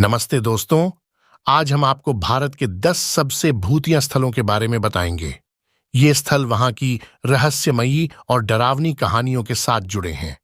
नमस्ते दोस्तों। आज हम आपको भारत के 10 सबसे भूतिया स्थलों के बारे में बताएंगे। ये स्थल वहां की रहस्यमयी और डरावनी कहानियों के साथ जुड़े हैं।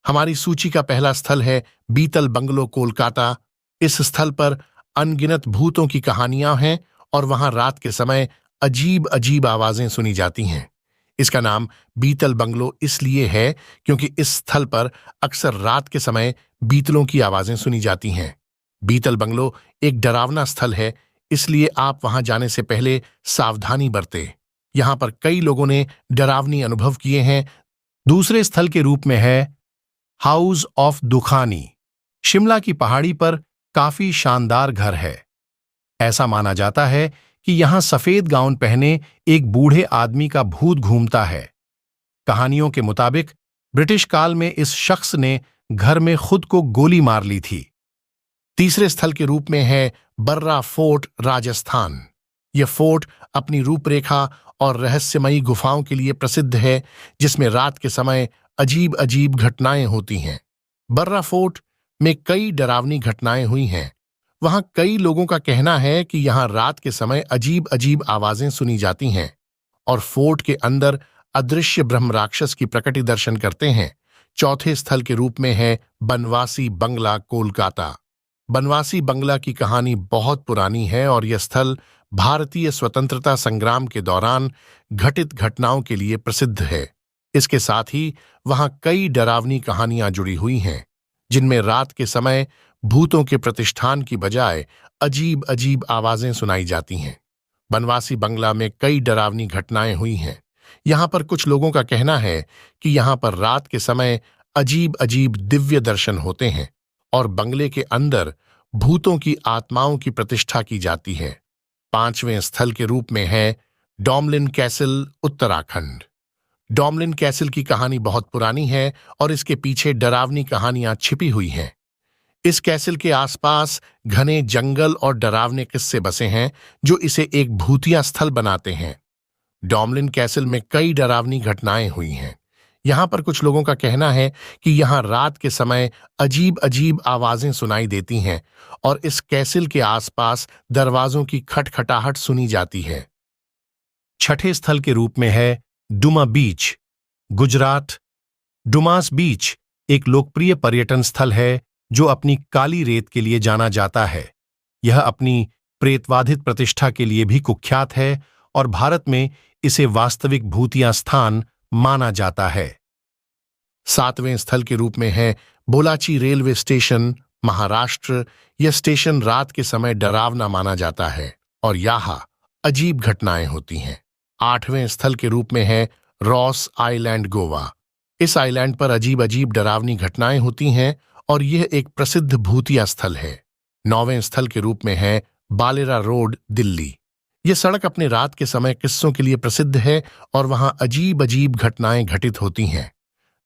हमारी सूची का पहला स्थल है बीतल बंगलो, कोलकाता। इस स्थल पर अनगिनत भूतों की कहानियां हैं और वहां रात के समय अजीब अजीब आवाजें सुनी जाती हैं। इसका नाम बीतल बंगलो इसलिए है क्योंकि इस स्थल पर अक्सर रात के समय बीतलों की आवाजें सुनी जाती हैं। बीतल बंगलो एक डरावना स्थल है, इसलिए आप वहां जाने से पहले सावधानी बरतें। यहां पर कई लोगों ने डरावनी अनुभव किए हैं। दूसरे स्थल के रूप में है हाउस ऑफ दुखानी। शिमला की पहाड़ी पर काफी शानदार घर है। ऐसा माना जाता है कि यहां सफेद गाउन पहने एक बूढ़े आदमी का भूत घूमता है। कहानियों के मुताबिक ब्रिटिश काल में इस शख्स ने घर में खुद को गोली मार ली थी। तीसरे स्थल के रूप में है बर्रा फोर्ट, राजस्थान। यह फोर्ट अपनी रूपरेखा और रहस्यमयी गुफाओं के लिए प्रसिद्ध है, जिसमें रात के समय अजीब अजीब घटनाएं होती हैं। बर्रा फोर्ट में कई डरावनी घटनाएं हुई हैं। वहां कई लोगों का कहना है कि यहां रात के समय अजीब अजीब आवाजें सुनी जाती हैं और फोर्ट के अंदर अदृश्य ब्रह्म राक्षस की प्रकटी दर्शन करते हैं। चौथे स्थल के रूप में है बनवासी बंगला, कोलकाता। बनवासी बंगला की कहानी बहुत पुरानी है और यह स्थल भारतीय स्वतंत्रता संग्राम के दौरान घटित घटनाओं के लिए प्रसिद्ध है। इसके साथ ही वहां कई डरावनी कहानियां जुड़ी हुई हैं, जिनमें रात के समय भूतों के प्रतिष्ठान की बजाय अजीब अजीब आवाजें सुनाई जाती हैं। बनवासी बंगला में कई डरावनी घटनाएं हुई हैं। यहां पर कुछ लोगों का कहना है कि यहां पर रात के समय अजीब अजीब दिव्य दर्शन होते हैं और बंगले के अंदर भूतों की आत्माओं की प्रतिष्ठा की जाती है। पांचवें स्थल के रूप में है डॉमलिन कैसल, उत्तराखंड। डॉमलिन कैसल की कहानी बहुत पुरानी है और इसके पीछे डरावनी कहानियां छिपी हुई हैं। इस कैसल के आसपास घने जंगल और डरावने किस्से बसे हैं, जो इसे एक भूतिया स्थल बनाते हैं। डॉमलिन कैसल में कई डरावनी घटनाएं हुई हैं। यहां पर कुछ लोगों का कहना है कि यहां रात के समय अजीब अजीब आवाजें सुनाई देती हैं और इस कैसल के आसपास दरवाजों की खटखटाहट सुनी जाती है। छठे स्थल के रूप में है डुमा बीच, गुजरात। डुमास बीच एक लोकप्रिय पर्यटन स्थल है जो अपनी काली रेत के लिए जाना जाता है। यह अपनी प्रेतवाधित प्रतिष्ठा के लिए भी कुख्यात है और भारत में इसे वास्तविक भूतिया स्थान माना जाता है। सातवें स्थल के रूप में है बोलाची रेलवे स्टेशन, महाराष्ट्र। यह स्टेशन रात के समय डरावना माना जाता है और यहाँ अजीब घटनाएं होती हैं। आठवें स्थल के रूप में है रॉस आइलैंड, गोवा। इस आइलैंड पर अजीब अजीब डरावनी घटनाएं होती हैं और यह एक प्रसिद्ध भूतिया स्थल है। नौवें स्थल के रूप में है बालेरा रोड, दिल्ली। यह सड़क अपने रात के समय किस्सों के लिए प्रसिद्ध है और वहां अजीब अजीब घटनाएं घटित होती हैं।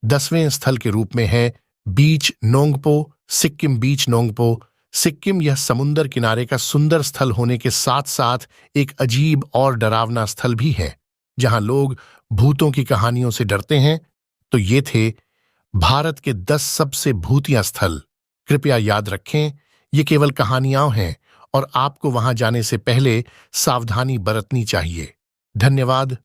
10वें स्थल के रूप में है बीच नोंगपो, सिक्किम। बीच नोंगपो, सिक्किम यह समुंदर किनारे का सुंदर स्थल होने के साथ साथ एक अजीब और डरावना स्थल भी है, जहां लोग भूतों की कहानियों से डरते हैं। तो ये थे भारत के 10 सबसे भूतिया स्थल। कृपया याद रखें, ये केवल कहानियां हैं और आपको वहां जाने से पहले सावधानी बरतनी चाहिए। धन्यवाद।